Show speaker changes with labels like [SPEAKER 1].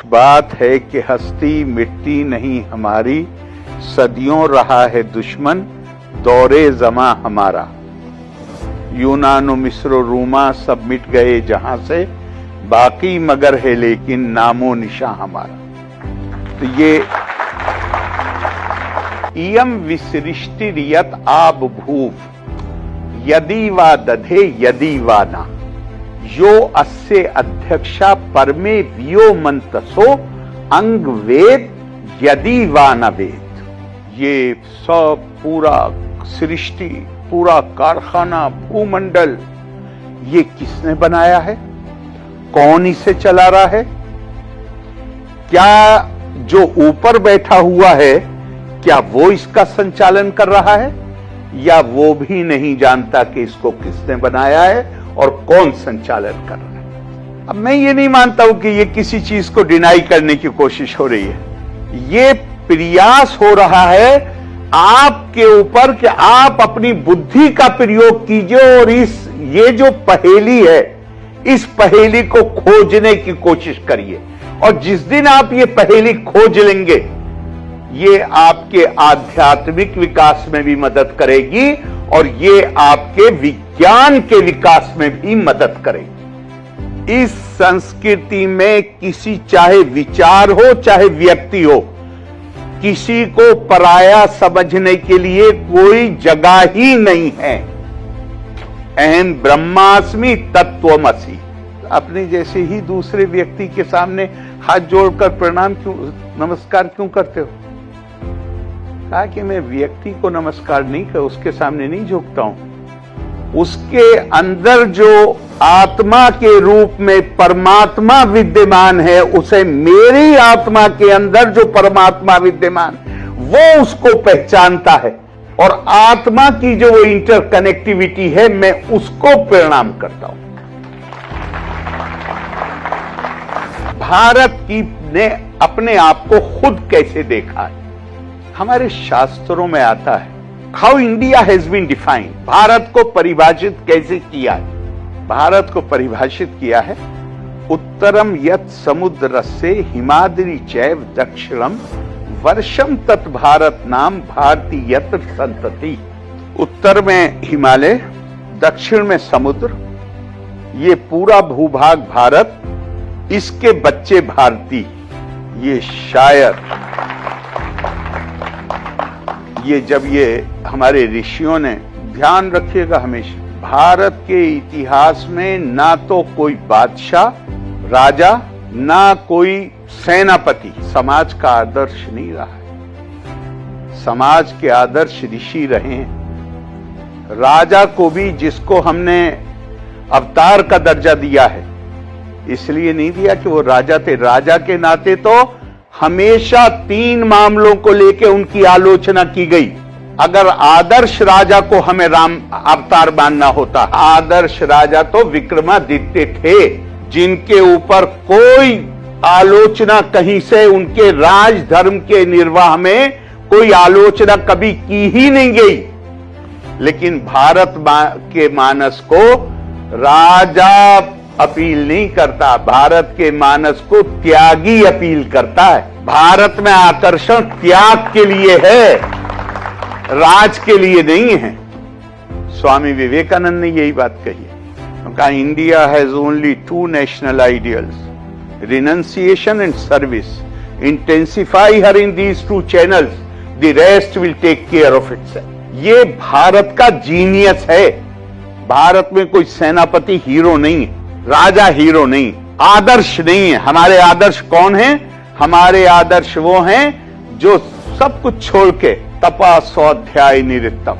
[SPEAKER 1] बात है कि हस्ती मिटती नहीं हमारी, सदियों रहा है दुश्मन दौरे जमा हमारा। यूनान मिस्र रूमा सब मिट गए जहां से, बाकी मगर है लेकिन नामो निशा हमारा। तो ये इयम विसृष्टिरियत आब भूव यदि वा दधे यदि वा ना, यो अस्य अध्यक्षा परमे वियो मंतसो अंग वेद यदि वा न वेद। ये सब पूरा सृष्टि, पूरा कारखाना, भूमंडल, ये किसने बनाया है? कौन इसे चला रहा है? क्या जो ऊपर बैठा हुआ है, क्या वो इसका संचालन कर रहा है, या वो भी नहीं जानता कि इसको किसने बनाया है और कौन संचालन कर रहा है? अब मैं ये नहीं मानता हूं कि ये किसी चीज को डिनाई करने की कोशिश हो रही है। ये प्रयास हो रहा है आपके ऊपर कि आप अपनी बुद्धि का प्रयोग कीजिए और ये जो पहेली है, इस पहेली को खोजने की कोशिश करिए। और जिस दिन आप ये पहेली खोज लेंगे, ये आपके आध्यात्मिक विकास में भी मदद करेगी और ये आपके विज्ञान के विकास में भी मदद करेगी। इस संस्कृति में किसी, चाहे विचार हो चाहे व्यक्ति हो, किसी को पराया समझने के लिए कोई जगह ही नहीं है। अहम ब्रह्मास्मि तत्त्वमसि। अपने जैसे ही दूसरे व्यक्ति के सामने हाथ जोड़कर प्रणाम क्यों, नमस्कार क्यों करते हो? कहा कि मैं व्यक्ति को नमस्कार नहीं कर, उसके सामने नहीं झुकता हूं। उसके अंदर जो आत्मा के रूप में परमात्मा विद्यमान है, उसे मेरी आत्मा के अंदर जो परमात्मा विद्यमान, वो उसको पहचानता है। और आत्मा की जो वो इंटरकनेक्टिविटी है, मैं उसको प्रणाम करता हूं। भारत की ने अपने आप को खुद कैसे देखा है? हमारे शास्त्रों में आता है, how India has been defined. Bharat को परिभाषित कैसे किया है? भारत को परिभाषित किया है, उत्तरम यत समुद्रस्य हिमाद्रि चैव दक्षिणम वर्षम तत् भारत नाम भारतीयत संतति। उत्तर में हिमालय, दक्षिण में समुद्र, ये पूरा भूभाग भारत, इसके बच्चे भारतीय। ये शायर, ये जब ये हमारे ऋषियों ने, ध्यान रखिएगा हमेशा, भारत के इतिहास में ना तो कोई बादशाह, राजा, ना कोई सेनापति समाज का आदर्श नहीं रहा है। समाज के आदर्श ऋषि रहे हैं। राजा को भी, जिसको हमने अवतार का दर्जा दिया है, इसलिए नहीं दिया कि वो राजा थे। राजा के नाते तो हमेशा 3 मामलों को लेकर उनकी आलोचना की गई। अगर आदर्श राजा को हमें राम अवतार मानना होता, आदर्श राजा तो विक्रमादित्य थे, जिनके ऊपर कोई आलोचना कहीं से, उनके राज धर्म के निर्वाह में कोई आलोचना कभी की ही नहीं गई। लेकिन भारत के मानस को राजा अपील नहीं करता, भारत के मानस को त्यागी अपील करता है। भारत में आकर्षण त्याग के लिए है, राज के लिए नहीं है। स्वामी विवेकानंद ने यही बात कही है। कहा, India has only 2 national ideals, renunciation and service. Intensify her in these 2 channels, the rest will take care of itself. ये भारत का जीनियस है। भारत में कोई सेनापति हीरो नहीं है, राजा हीरो नहीं, आदर्श नहीं है। हमारे आदर्श कौन हैं? हमारे आदर्श वो हैं जो सब कुछ छोड़ के तपा स्वाध्याय निरतम,